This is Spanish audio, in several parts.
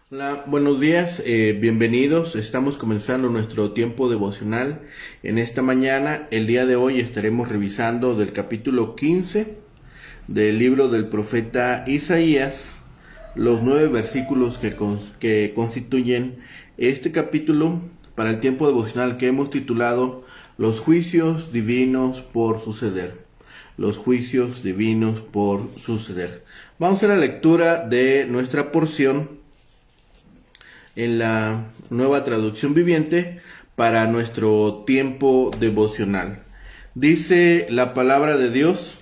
Hola, buenos días, bienvenidos. Estamos comenzando nuestro tiempo devocional. En esta mañana, el día de hoy, estaremos revisando del capítulo 15 del libro del profeta Isaías, los 9 versículos que constituyen este capítulo para el tiempo devocional que hemos titulado Los juicios divinos por suceder. Los juicios divinos por suceder. Vamos a la lectura de nuestra porción en la nueva traducción viviente para nuestro tiempo devocional. Dice la palabra de Dios: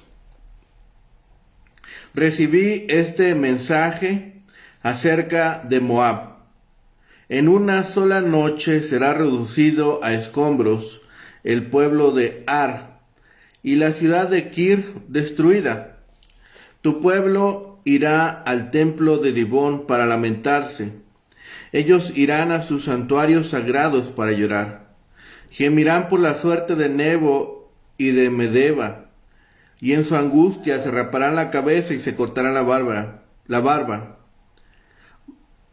recibí este mensaje acerca de Moab. En una sola noche será reducido a escombros el pueblo de Ar y la ciudad de Kir destruida. Tu pueblo irá al templo de Dibón para lamentarse. Ellos irán a sus santuarios sagrados para llorar. Gemirán por la suerte de Nebo y de Medeba, y en su angustia se raparán la cabeza y se cortarán la barba.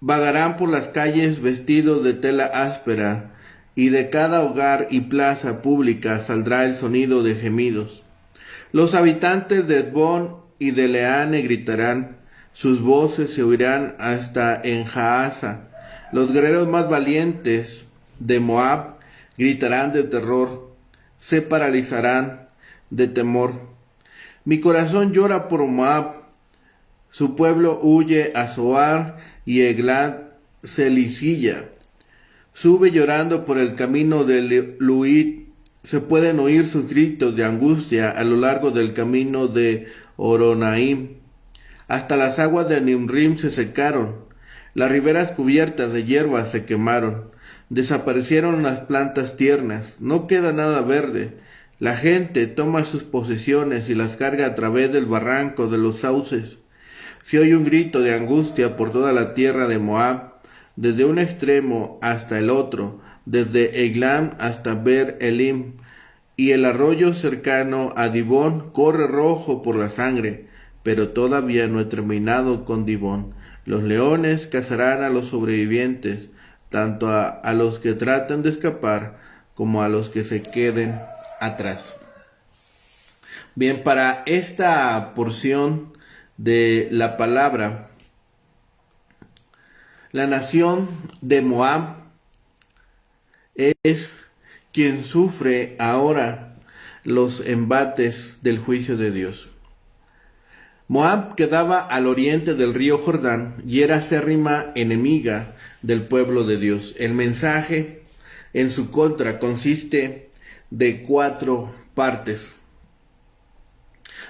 Vagarán por las calles vestidos de tela áspera, y de cada hogar y plaza pública saldrá el sonido de gemidos. Los habitantes de Edbón y de Leane gritarán, sus voces se oirán hasta en Jaasa. Los guerreros más valientes de Moab gritarán de terror, se paralizarán de temor. Mi corazón llora por Moab, su pueblo huye a Zoar y Eglat Celicilla. Sube llorando por el camino de Luid, se pueden oír sus gritos de angustia a lo largo del camino de Horonaim. Hasta las aguas de Nimrim se secaron. Las riberas cubiertas de hierba se quemaron, desaparecieron las plantas tiernas, no queda nada verde. La gente toma sus posesiones y las carga a través del barranco de los sauces. Se oye un grito de angustia por toda la tierra de Moab, desde un extremo hasta el otro, desde Eglam hasta Ber Elim, y el arroyo cercano a Dibón corre rojo por la sangre, pero todavía no he terminado con Dibón. Los leones cazarán a los sobrevivientes, tanto a los que tratan de escapar como a los que se queden atrás. Bien, para esta porción de la palabra, la nación de Moab es quien sufre ahora los embates del juicio de Dios. Moab quedaba al oriente del río Jordán y era acérrima enemiga del pueblo de Dios. El mensaje en su contra consiste de 4 partes.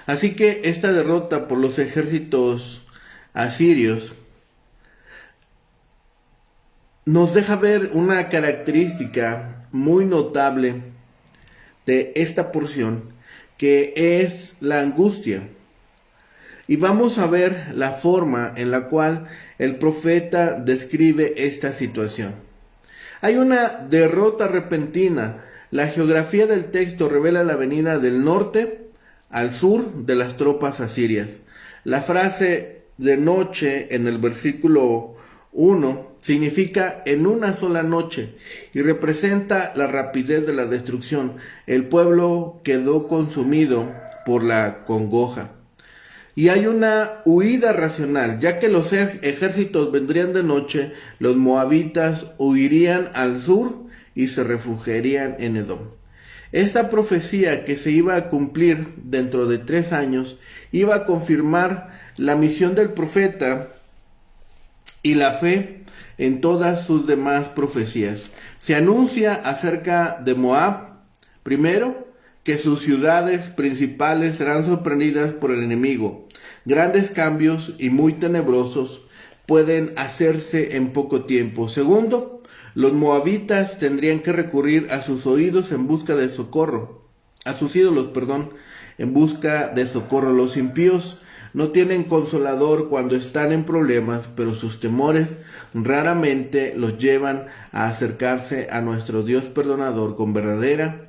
Así que esta derrota por los ejércitos asirios nos deja ver una característica muy notable de esta porción, que es la angustia. Y vamos a ver la forma en la cual el profeta describe esta situación. Hay una derrota repentina. La geografía del texto revela la venida del norte al sur de las tropas asirias. La frase de noche en el versículo 1 significa en una sola noche y representa la rapidez de la destrucción. El pueblo quedó consumido por la congoja. Y hay una huida racional, ya que los ejércitos vendrían de noche, los moabitas huirían al sur y se refugiarían en Edom. Esta profecía, que se iba a cumplir dentro de 3 años, iba a confirmar la misión del profeta y la fe en todas sus demás profecías. Se anuncia acerca de Moab, primero, que sus ciudades principales serán sorprendidas por el enemigo. Grandes cambios y muy tenebrosos pueden hacerse en poco tiempo. Segundo, los moabitas tendrían que recurrir a sus oídos en busca de socorro, a sus ídolos, en busca de socorro. Los impíos no tienen consolador cuando están en problemas, pero sus temores raramente los llevan a acercarse a nuestro Dios perdonador con verdadera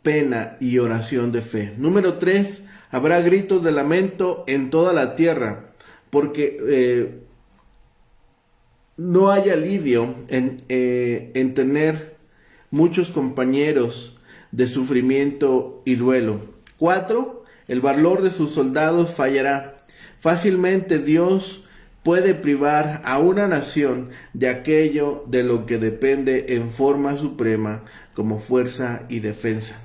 pena y oración de fe. Número 3, habrá gritos de lamento en toda la tierra, porque no hay alivio en tener muchos compañeros de sufrimiento y duelo. 4. El valor de sus soldados fallará. Fácilmente Dios puede privar a una nación de aquello de lo que depende en forma suprema como fuerza y defensa.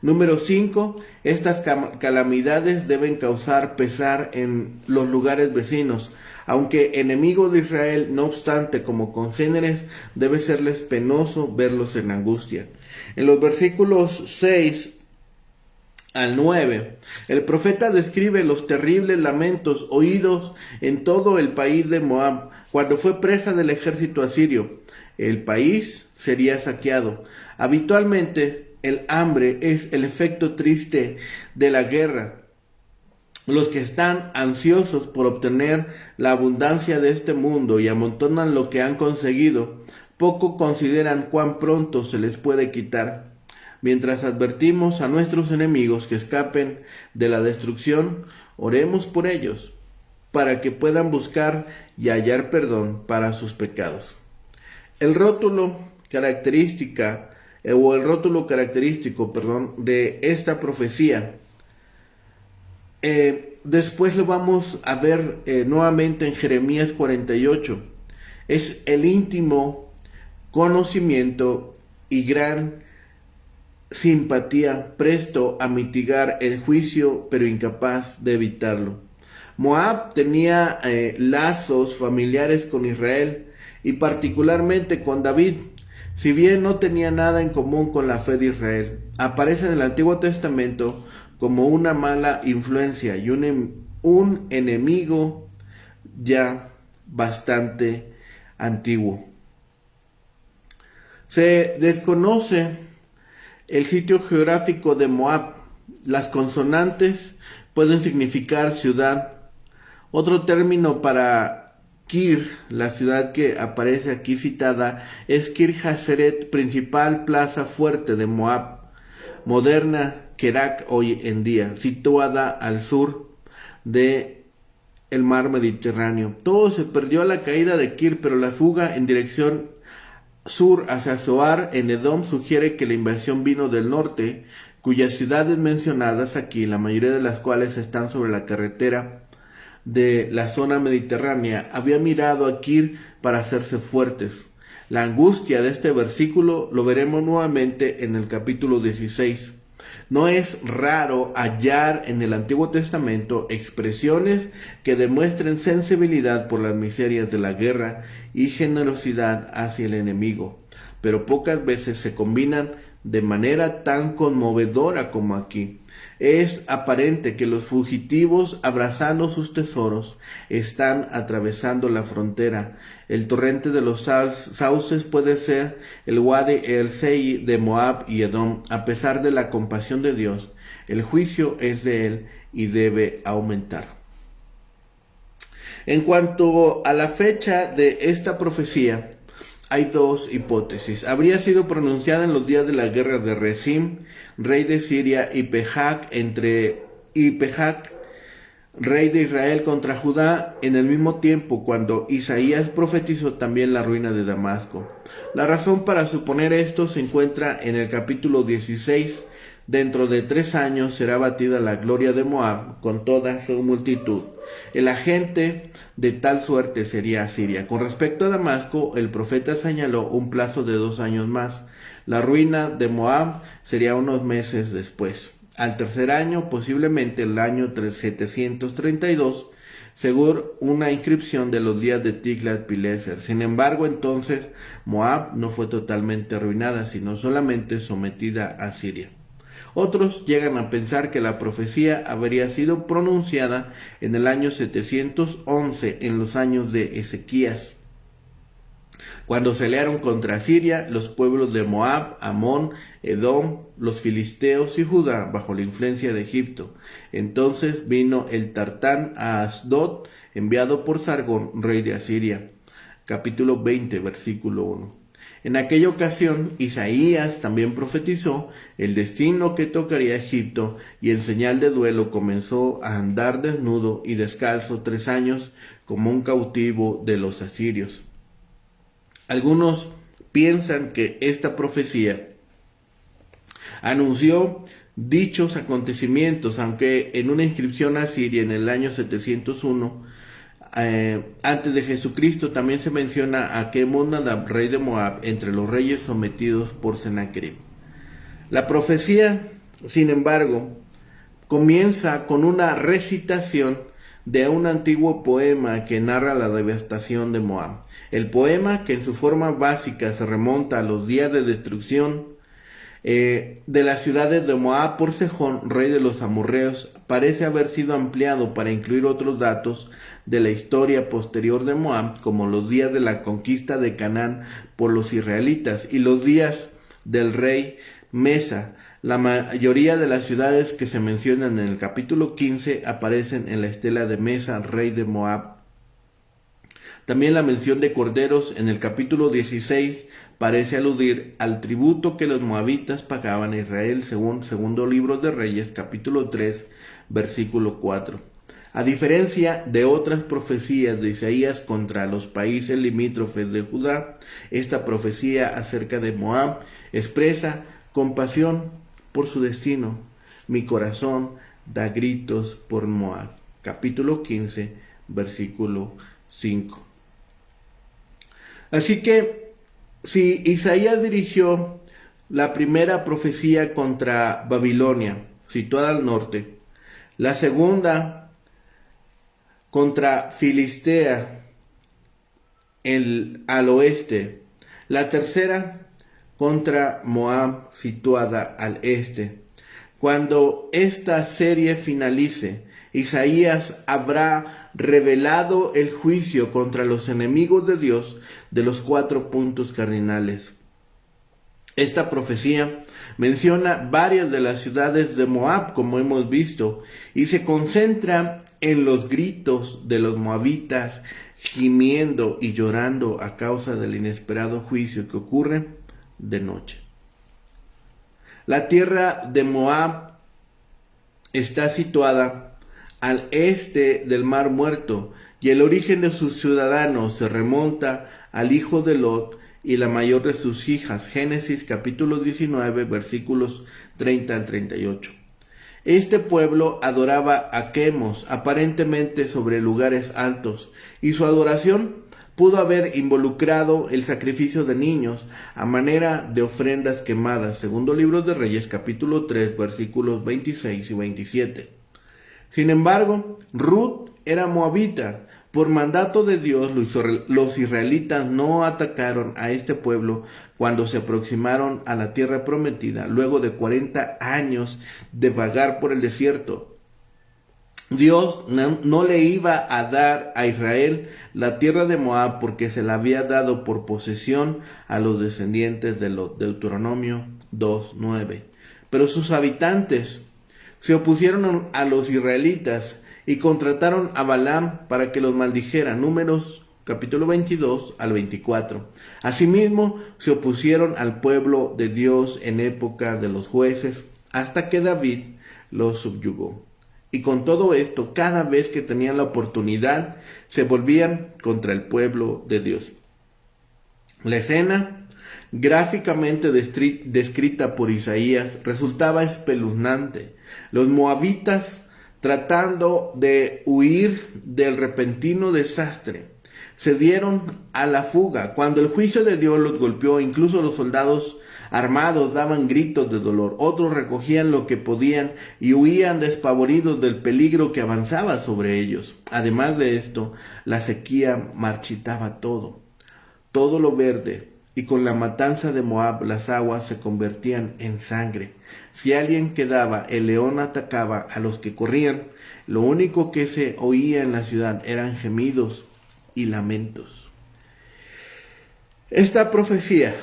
Número 5. Estas calamidades deben causar pesar en los lugares vecinos. Aunque enemigos de Israel, no obstante, como congéneres, debe serles penoso verlos en angustia. En los versículos 6 al 9, el profeta describe los terribles lamentos oídos en todo el país de Moab cuando fue presa del ejército asirio. El país sería saqueado. Habitualmente, el hambre es el efecto triste de la guerra. Los que están ansiosos por obtener la abundancia de este mundo y amontonan lo que han conseguido, poco consideran cuán pronto se les puede quitar. Mientras advertimos a nuestros enemigos que escapen de la destrucción, oremos por ellos, para que puedan buscar y hallar perdón para sus pecados. El rótulo característico de esta profecía, después lo vamos a ver nuevamente en Jeremías 48. Es el íntimo conocimiento y gran simpatía, presto a mitigar el juicio, pero incapaz de evitarlo. Moab tenía lazos familiares con Israel y particularmente con David, si bien no tenía nada en común con la fe de Israel. Aparece en el Antiguo Testamento como una mala influencia y un enemigo ya bastante antiguo. Se desconoce el sitio geográfico de Moab. Las consonantes pueden significar ciudad. Otro término para Kir, la ciudad que aparece aquí citada, es Kir Haseret, principal plaza fuerte de Moab, moderna Kerak hoy en día, situada al sur de el mar Mediterráneo. Todo se perdió a la caída de Kir, pero la fuga en dirección sur hacia Zoar en Edom sugiere que la invasión vino del norte, cuyas ciudades mencionadas aquí, la mayoría de las cuales están sobre la carretera de la zona mediterránea, había mirado a Kir para hacerse fuertes. La angustia de este versículo lo veremos nuevamente en el capítulo 16. No es raro hallar en el Antiguo Testamento expresiones que demuestren sensibilidad por las miserias de la guerra y generosidad hacia el enemigo, pero pocas veces se combinan de manera tan conmovedora como aquí. Es aparente que los fugitivos, abrazando sus tesoros, están atravesando la frontera. El torrente de los sauces puede ser el Wadi el Sei de Moab y Edom. A pesar de la compasión de Dios, el juicio es de él y debe aumentar. En cuanto a la fecha de esta profecía, hay dos hipótesis. Habría sido pronunciada en los días de la guerra de Rezim, rey de Siria, y Pejac, rey de Israel, contra Judá, en el mismo tiempo cuando Isaías profetizó también la ruina de Damasco. La razón para suponer esto se encuentra en el capítulo 16. Dentro de 3 años será batida la gloria de Moab con toda su multitud. El agente de tal suerte sería Asiria. Con respecto a Damasco, el profeta señaló un plazo de 2 años más. La ruina de Moab sería unos meses después. Al tercer año, posiblemente el año 732, según una inscripción de los días de Tiglat-Pileser. Sin embargo, entonces, Moab no fue totalmente arruinada, sino solamente sometida a Siria. Otros llegan a pensar que la profecía habría sido pronunciada en el año 711, en los años de Ezequías, cuando se aliaron contra Siria los pueblos de Moab, Amón, Edom, los filisteos y Judá bajo la influencia de Egipto. Entonces vino el Tartán a Asdod, enviado por Sargón, rey de Asiria. Capítulo 20, versículo 1. En aquella ocasión, Isaías también profetizó el destino que tocaría a Egipto, y en señal de duelo comenzó a andar desnudo y descalzo 3 años como un cautivo de los asirios. Algunos piensan que esta profecía anunció dichos acontecimientos, aunque en una inscripción asiria en el año 701 antes de Jesucristo también se menciona a Kemonadab, rey de Moab, entre los reyes sometidos por Sennacherib. La profecía, sin embargo, comienza con una recitación de un antiguo poema que narra la devastación de Moab. El poema, que en su forma básica se remonta a los días de destrucción de las ciudades de Moab por Sejón, rey de los amorreos, parece haber sido ampliado para incluir otros datos de la historia posterior de Moab, como los días de la conquista de Canaán por los israelitas y los días del rey Mesa. La mayoría de las ciudades que se mencionan en el capítulo 15 aparecen en la estela de Mesa, rey de Moab. También la mención de corderos en el capítulo 16 parece aludir al tributo que los moabitas pagaban a Israel según segundo libro de Reyes, capítulo 3, versículo 4. A diferencia de otras profecías de Isaías contra los países limítrofes de Judá, esta profecía acerca de Moab expresa compasión por su destino. Mi corazón da gritos por Moab. Capítulo 15, versículo 5. Así que, si Isaías dirigió la primera profecía contra Babilonia, situada al norte, la segunda contra Filistea, al oeste, la tercera contra Moab, situada al este. Cuando esta serie finalice, Isaías habrá revelado el juicio contra los enemigos de Dios de los 4 puntos cardinales. Esta profecía menciona varias de las ciudades de Moab, como hemos visto, y se concentra en los gritos de los moabitas gimiendo y llorando a causa del inesperado juicio que ocurre de noche. La tierra de Moab está situada al este del Mar Muerto y el origen de sus ciudadanos se remonta al hijo de Lot y la mayor de sus hijas. Génesis capítulo 19 versículos 30 al 38. Este pueblo adoraba a Quemos, aparentemente sobre lugares altos, y su adoración pudo haber involucrado el sacrificio de niños a manera de ofrendas quemadas. Segundo libro de Reyes capítulo 3 versículos 26 y 27. Sin embargo, Ruth era moabita. Por mandato de Dios, los israelitas no atacaron a este pueblo cuando se aproximaron a la tierra prometida, luego de 40 años de vagar por el desierto. Dios no le iba a dar a Israel la tierra de Moab porque se la había dado por posesión a los descendientes de Lot. Deuteronomio 2:9. Pero sus habitantes se opusieron a los israelitas y contrataron a Balaam para que los maldijera. Números capítulo 22 al 24. Asimismo, se opusieron al pueblo de Dios en época de los jueces, hasta que David los subyugó. Y con todo esto, cada vez que tenían la oportunidad, se volvían contra el pueblo de Dios. La escena, gráficamente descrita por Isaías, resultaba espeluznante. Los moabitas, tratando de huir del repentino desastre, se dieron a la fuga. Cuando el juicio de Dios los golpeó, incluso los soldados armados daban gritos de dolor. Otros recogían lo que podían y huían despavoridos del peligro que avanzaba sobre ellos. Además de esto, la sequía marchitaba todo lo verde, y con la matanza de Moab las aguas se convertían en sangre. Si alguien quedaba, el león atacaba a los que corrían. Lo único que se oía en la ciudad eran gemidos y lamentos. Esta profecía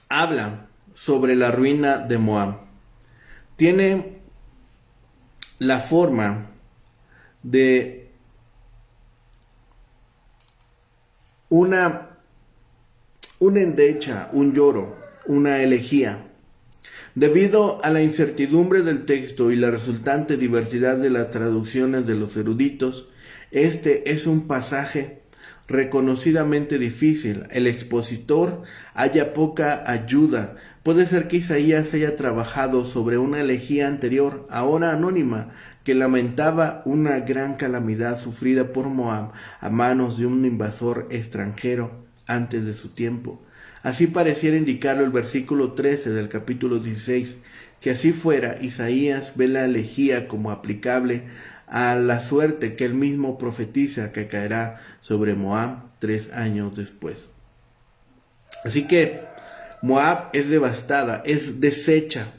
habla sobre la ruina de Moab. Tiene la forma de una endecha, un lloro, una elegía. Debido a la incertidumbre del texto y la resultante diversidad de las traducciones de los eruditos, este es un pasaje reconocidamente difícil. El expositor halla poca ayuda. Puede ser que Isaías haya trabajado sobre una elegía anterior, ahora anónima, que lamentaba una gran calamidad sufrida por Moab a manos de un invasor extranjero antes de su tiempo. Así pareciera indicarlo el versículo 13 del capítulo 16. Si así fuera, Isaías ve la elegía como aplicable a la suerte que él mismo profetiza que caerá sobre Moab 3 años después. Así que Moab es devastada, es deshecha,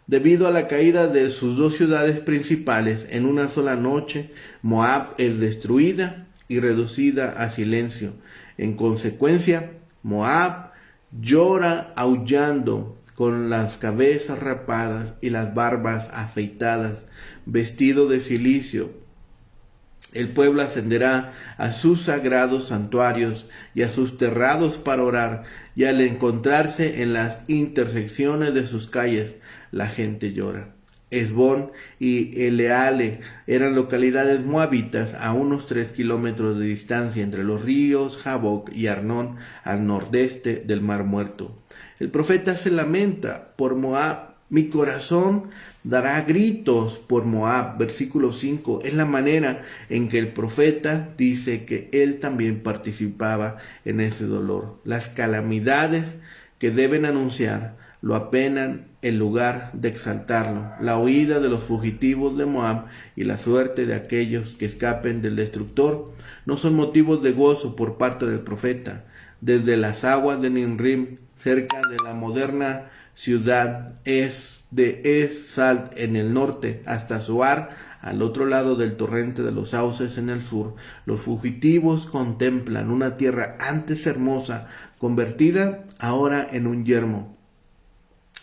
debido a la caída de sus dos ciudades principales en una sola noche. Moab es destruida y reducida a silencio. En consecuencia, Moab llora aullando, con las cabezas rapadas y las barbas afeitadas, vestido de cilicio. El pueblo ascenderá a sus sagrados santuarios y a sus terrados para orar, y al encontrarse en las intersecciones de sus calles, la gente llora. Hesbón y Eleale eran localidades moabitas a unos 3 kilómetros de distancia entre los ríos Jaboc y Arnón, al nordeste del Mar Muerto. El profeta se lamenta por Moab. Mi corazón dará gritos por Moab. Versículo 5. Es la manera en que el profeta dice que él también participaba en ese dolor. Las calamidades que deben anunciar lo apenan en lugar de exaltarlo. La huida de los fugitivos de Moab y la suerte de aquellos que escapen del destructor no son motivos de gozo por parte del profeta. Desde las aguas de Nimrim, cerca de la moderna ciudad de Salt en el norte, hasta Zoar, al otro lado del torrente de los sauces en el sur, los fugitivos contemplan una tierra antes hermosa, convertida ahora en un yermo.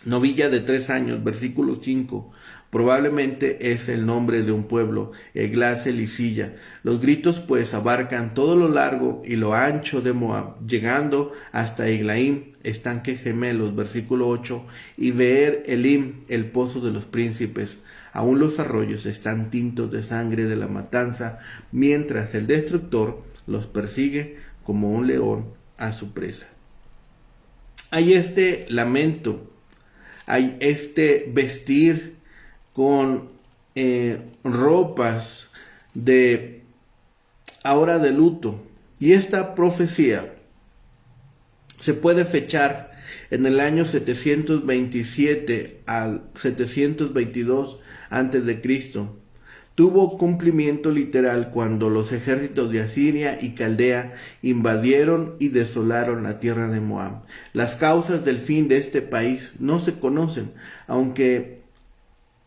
Novilla de 3 años, versículo 5. Probablemente es el nombre de un pueblo, Eglas Elisilla. Los gritos pues abarcan todo lo largo y lo ancho de Moab, llegando hasta Eglaim, estanques gemelos, versículo 8, y Beer Elim, el pozo de los príncipes. Aún los arroyos están tintos de sangre de la matanza, mientras el destructor los persigue como un león a su presa. Hay este lamento, hay este vestir con ropas de ahora de luto, y esta profecía se puede fechar en el año 727 al 722 antes de Cristo. Tuvo cumplimiento literal cuando los ejércitos de Asiria y Caldea invadieron y desolaron la tierra de Moab. Las causas del fin de este país no se conocen, aunque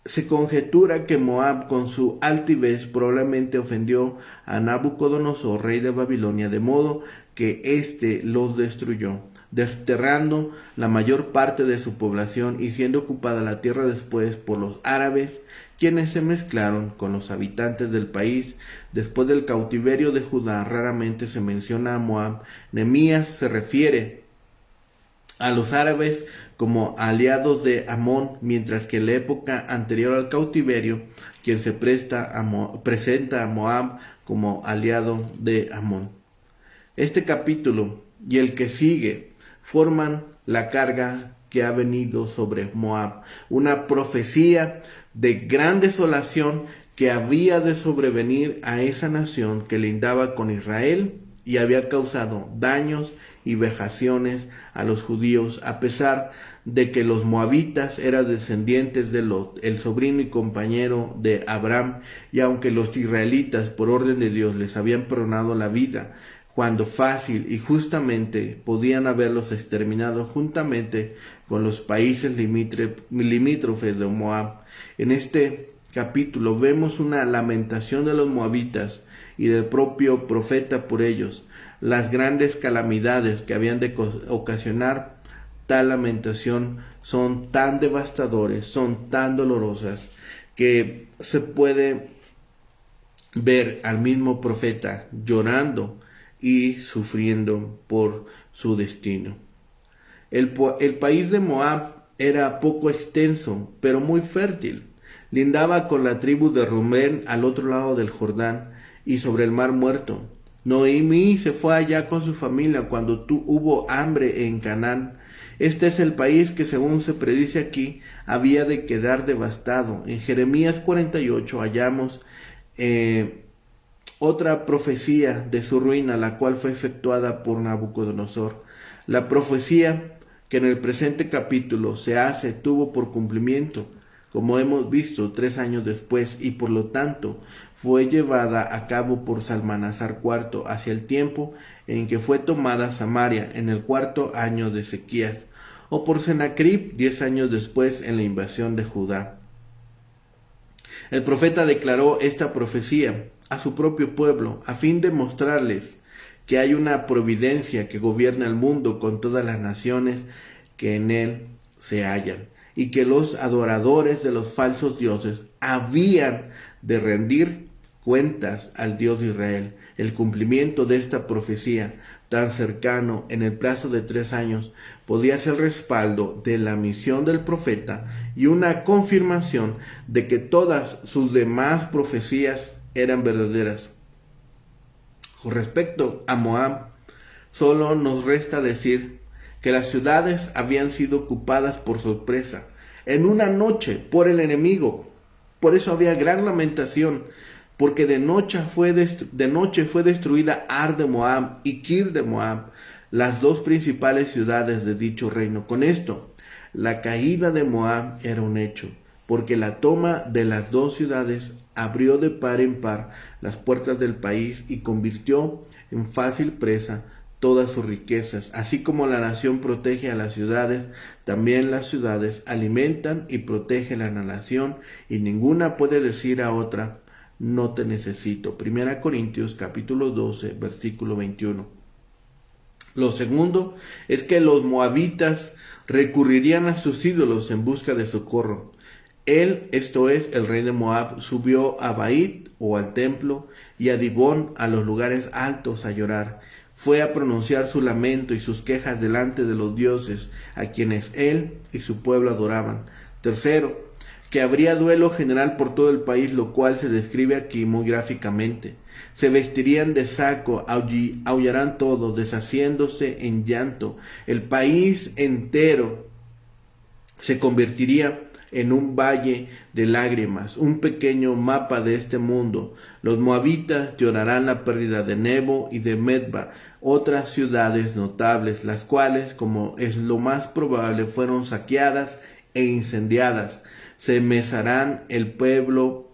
se conjetura que Moab, con su altivez, probablemente ofendió a Nabucodonosor, rey de Babilonia, de modo que éste los destruyó, desterrando la mayor parte de su población y siendo ocupada la tierra después por los árabes, quienes se mezclaron con los habitantes del país. Después del cautiverio de Judá, raramente se menciona a Moab. Nehemías se refiere a los árabes como aliados de Amón, mientras que en la época anterior al cautiverio, quien se presenta a Moab como aliado de Amón. Este capítulo y el que sigue forman la carga que ha venido sobre Moab, una profecía de gran desolación que había de sobrevenir a esa nación que lindaba con Israel y había causado daños y vejaciones a los judíos, a pesar de que los moabitas eran descendientes de Lot, el sobrino y compañero de Abraham, y aunque los israelitas por orden de Dios les habían perdonado la vida, cuando fácil y justamente podían haberlos exterminado juntamente con los países limítrofes de Moab. En este capítulo vemos una lamentación de los moabitas y del propio profeta por ellos. Las grandes calamidades que habían de ocasionar tal lamentación son tan devastadores, son tan dolorosas, que se puede ver al mismo profeta llorando y sufriendo por su destino. El país de Moab era poco extenso, pero muy fértil. Lindaba con la tribu de Rubén al otro lado del Jordán y sobre el Mar Muerto. Noemí se fue allá con su familia cuando hubo hambre en Canaán. Este es el país que, según se predice aquí, había de quedar devastado. En Jeremías 48 hallamos otra profecía de su ruina, la cual fue efectuada por Nabucodonosor. La profecía que en el presente capítulo se hace tuvo por cumplimiento, como hemos visto, 3 años después, y por lo tanto fue llevada a cabo por Salmanasar IV hacia el tiempo en que fue tomada Samaria, en el 4º año de Ezequías, o por Sennacherib 10 años después en la invasión de Judá. El profeta declaró esta profecía a su propio pueblo a fin de mostrarles que hay una providencia que gobierna el mundo con todas las naciones que en él se hallan, y que los adoradores de los falsos dioses habían de rendir cuentas al Dios de Israel. El cumplimiento de esta profecía tan cercano en el plazo de 3 años podía ser respaldo de la misión del profeta y una confirmación de que todas sus demás profecías eran verdaderas. Con respecto a Moab, solo nos resta decir que las ciudades habían sido ocupadas por sorpresa, en una noche, por el enemigo. Por eso había gran lamentación, porque de noche fue destruida Ar de Moab y Kir de Moab, las 2 principales ciudades de dicho reino. Con esto, la caída de Moab era un hecho, porque la toma de las 2 ciudades abrió de par en par las puertas del país y convirtió en fácil presa todas sus riquezas. Así como la nación protege a las ciudades, también las ciudades alimentan y protegen a la nación, y ninguna puede decir a otra: no te necesito. 1 Corintios capítulo 12, versículo 21. Lo segundo es que los moabitas recurrirían a sus ídolos en busca de socorro. Él, esto es, el rey de Moab, subió a Bait o al templo, y a Dibón, a los lugares altos, a llorar. Fue a pronunciar su lamento y sus quejas delante de los dioses, a quienes él y su pueblo adoraban. Tercero, que habría duelo general por todo el país, lo cual se describe aquí muy gráficamente. Se vestirían de saco, aullarán todos, deshaciéndose en llanto. El país entero se convertiría en un valle de lágrimas, un pequeño mapa de este mundo. Los moabitas llorarán la pérdida de Nebo y de Medba, otras ciudades notables, las cuales, como es lo más probable, fueron saqueadas e incendiadas. Se mesarán el pelo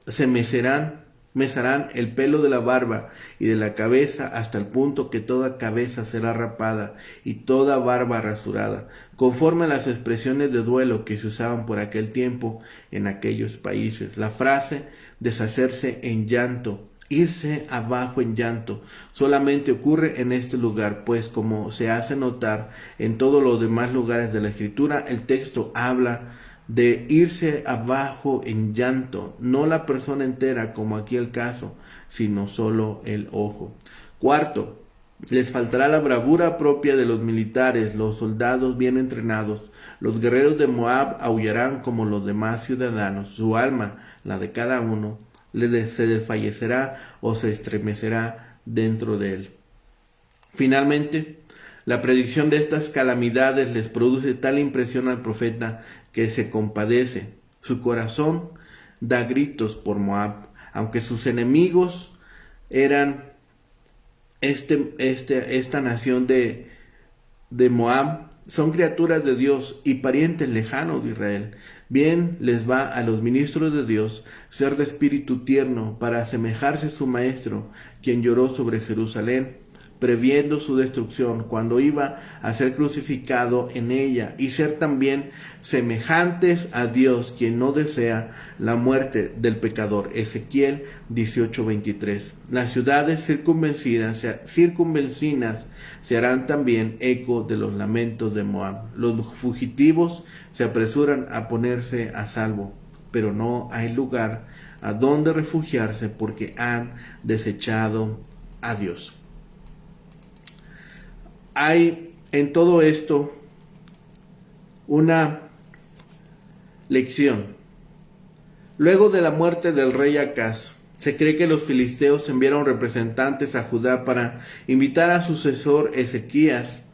de la barba y de la cabeza, hasta el punto que toda cabeza será rapada y toda barba rasurada, conforme a las expresiones de duelo que se usaban por aquel tiempo en aquellos países. La frase deshacerse en llanto, irse abajo en llanto, solamente ocurre en este lugar, pues como se hace notar en todos los demás lugares de la Escritura, el texto habla de irse abajo en llanto, no la persona entera como aquí el caso, sino solo el ojo. Cuarto, les faltará la bravura propia de los militares, los soldados bien entrenados. Los guerreros de Moab aullarán como los demás ciudadanos. Su alma, la de cada uno, se desfallecerá o se estremecerá dentro de él. Finalmente, la predicción de estas calamidades les produce tal impresión al profeta que se compadece. Su corazón da gritos por Moab, aunque sus enemigos eran esta nación de Moab. Son criaturas de Dios y parientes lejanos de Israel. Bien les va a los ministros de Dios ser de espíritu tierno para asemejarse a su maestro, quien lloró sobre Jerusalén, previendo su destrucción cuando iba a ser crucificado en ella, y ser también semejantes a Dios, quien no desea la muerte del pecador. Ezequiel 18:23. Las ciudades circunvecinas se harán también eco de los lamentos de Moab. Los fugitivos se apresuran a ponerse a salvo, pero no hay lugar a donde refugiarse porque han desechado a Dios. Hay en todo esto una lección. Luego de la muerte del rey Acaz, Se cree que los filisteos enviaron representantes a Judá para invitar a su sucesor Ezequías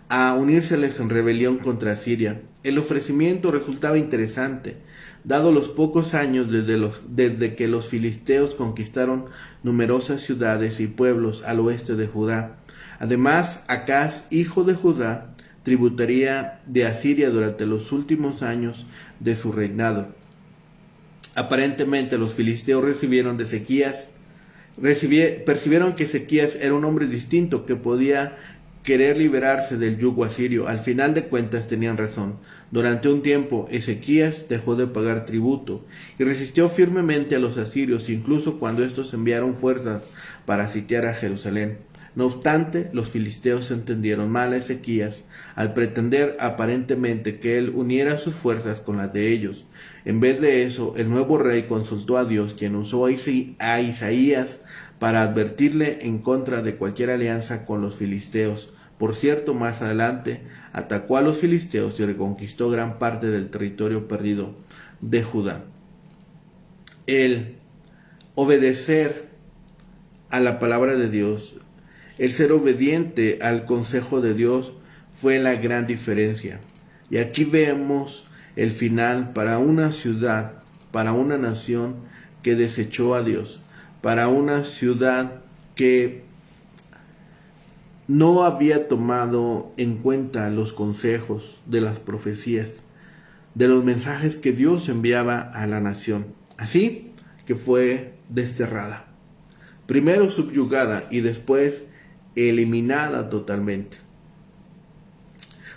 a unírseles en rebelión contra Siria. El ofrecimiento resultaba interesante, dado los pocos años desde que los filisteos conquistaron numerosas ciudades y pueblos al oeste de Judá. Además, Acaz, hijo de Judá, tributaría de Asiria durante los últimos años de su reinado. Aparentemente los filisteos percibieron que Ezequías era un hombre distinto que podía querer liberarse del yugo asirio. Al final de cuentas tenían razón. Durante un tiempo Ezequías dejó de pagar tributo y resistió firmemente a los asirios, incluso cuando estos enviaron fuerzas para sitiar a Jerusalén. No obstante, los filisteos entendieron mal a Ezequías al pretender aparentemente que él uniera sus fuerzas con las de ellos. En vez de eso, el nuevo rey consultó a Dios, quien usó a Isaías para advertirle en contra de cualquier alianza con los filisteos. Por cierto, más adelante atacó a los filisteos y reconquistó gran parte del territorio perdido de Judá. El obedecer a la palabra de Dios, el ser obediente al consejo de Dios fue la gran diferencia. Y aquí vemos el final para una ciudad, para una nación que desechó a Dios, para una ciudad que no había tomado en cuenta los consejos de las profecías, de los mensajes que Dios enviaba a la nación. Así que fue desterrada, primero subyugada y después eliminada totalmente.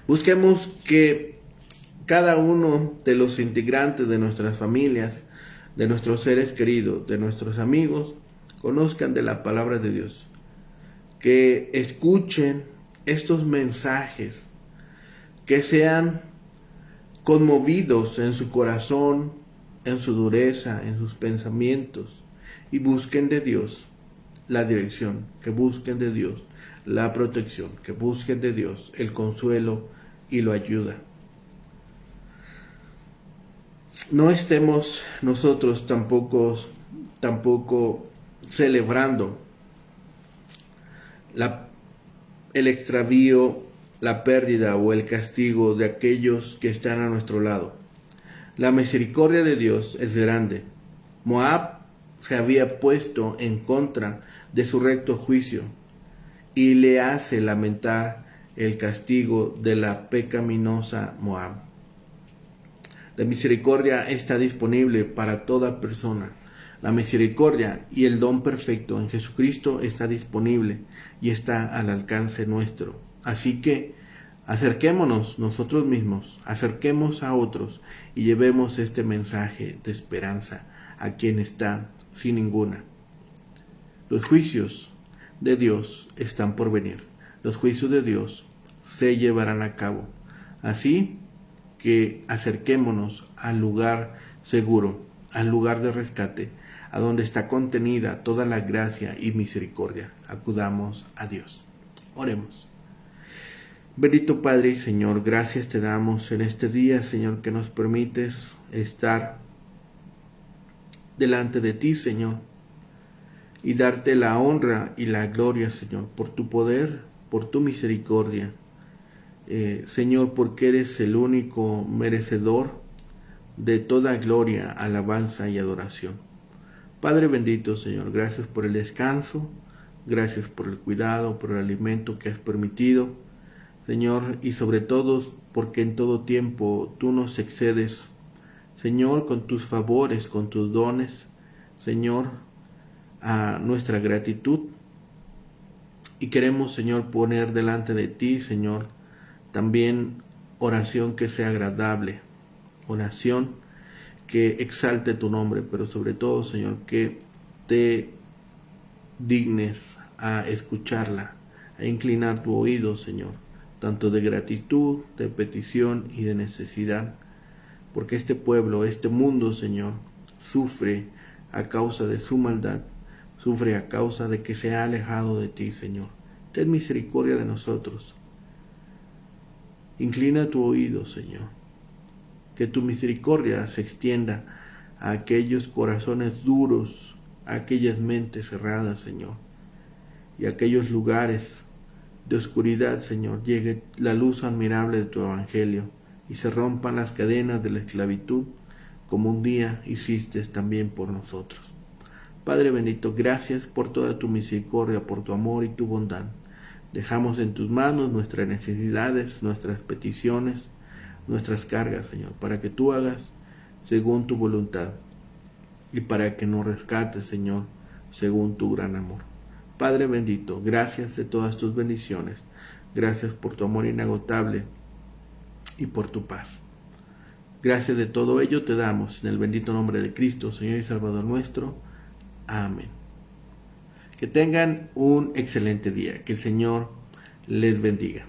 Busquemos que cada uno de los integrantes de nuestras familias, de nuestros seres queridos, de nuestros amigos, conozcan de la palabra de Dios, que escuchen estos mensajes, que sean conmovidos en su corazón, en su dureza, en sus pensamientos, y busquen de Dios la dirección, que busquen de Dios la protección, que busquen de Dios el consuelo y la ayuda. No estemos nosotros tampoco celebrando el extravío, la pérdida o el castigo de aquellos que están a nuestro lado. La misericordia de Dios es grande. Moab se había puesto en contra de su recto juicio y le hace lamentar el castigo de la pecaminosa Moab. La misericordia está disponible para toda persona. La misericordia y el don perfecto en Jesucristo está disponible y está al alcance nuestro. Así que acerquémonos nosotros mismos, acerquemos a otros y llevemos este mensaje de esperanza a quien está sin ninguna. Los juicios de Dios están por venir. Los juicios de Dios se llevarán a cabo. Así que acerquémonos al lugar seguro, al lugar de rescate, a donde está contenida toda la gracia y misericordia. Acudamos a Dios. Oremos. Bendito Padre y Señor, gracias te damos en este día, Señor, que nos permites estar delante de ti, Señor, y darte la honra y la gloria, Señor, por tu poder, por tu misericordia. Señor, porque eres el único merecedor de toda gloria, alabanza y adoración. Padre bendito, Señor, gracias por el descanso, gracias por el cuidado, por el alimento que has permitido, Señor, y sobre todo porque en todo tiempo tú nos excedes, Señor, con tus favores, con tus dones, Señor, a nuestra gratitud. Y queremos, Señor, poner delante de ti, Señor, también oración que sea agradable, oración que exalte tu nombre, pero sobre todo, Señor, que te dignes a escucharla, a inclinar tu oído, Señor, tanto de gratitud, de petición y de necesidad, porque este pueblo, este mundo, Señor, sufre a causa de su maldad, sufre a causa de que se ha alejado de ti, Señor. Ten misericordia de nosotros. Inclina tu oído, Señor. Que tu misericordia se extienda a aquellos corazones duros, a aquellas mentes cerradas, Señor, y a aquellos lugares de oscuridad, Señor, llegue la luz admirable de tu evangelio y se rompan las cadenas de la esclavitud, como un día hiciste también por nosotros. Padre bendito, gracias por toda tu misericordia, por tu amor y tu bondad. Dejamos en tus manos nuestras necesidades, nuestras peticiones, nuestras cargas, Señor, para que tú hagas según tu voluntad y para que nos rescates, Señor, según tu gran amor. Padre bendito, gracias de todas tus bendiciones. Gracias por tu amor inagotable y por tu paz. Gracias de todo ello te damos en el bendito nombre de Cristo, Señor y Salvador nuestro. Amén. Que tengan un excelente día. Que el Señor les bendiga.